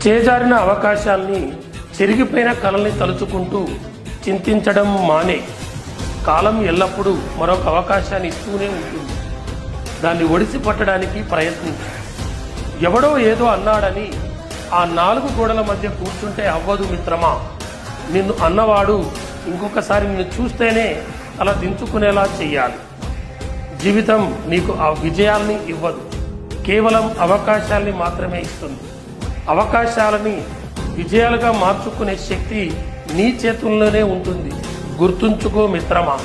చేజారిన అవకాశాల్ని, చెరిగిపోయిన కళల్ని తలుచుకుంటూ చింతించడం మానే. కాలం ఎల్లప్పుడూ మరొక అవకాశాన్ని ఇస్తూనే ఉంటుంది. దాన్ని ఒడిసి పట్టడానికి ప్రయత్నించు. ఎవడో ఏదో అన్నాడని ఆ 4 గోడల మధ్య కూర్చుంటే అవ్వదు మిత్రమా. నిన్ను అన్నవాడు ఇంకొకసారి నిన్ను చూస్తేనే తల దించుకునేలా చెయ్యాలి. జీవితం నీకు ఆ విజయాల్ని ఇవ్వదు, కేవలం అవకాశాల్ని మాత్రమే ఇస్తుంది. అవకాశాలని విజయాలుగా మార్చుకునే శక్తి నీ చేతుల్లోనే ఉంటుంది. గుర్తుంచుకో మిత్రమా.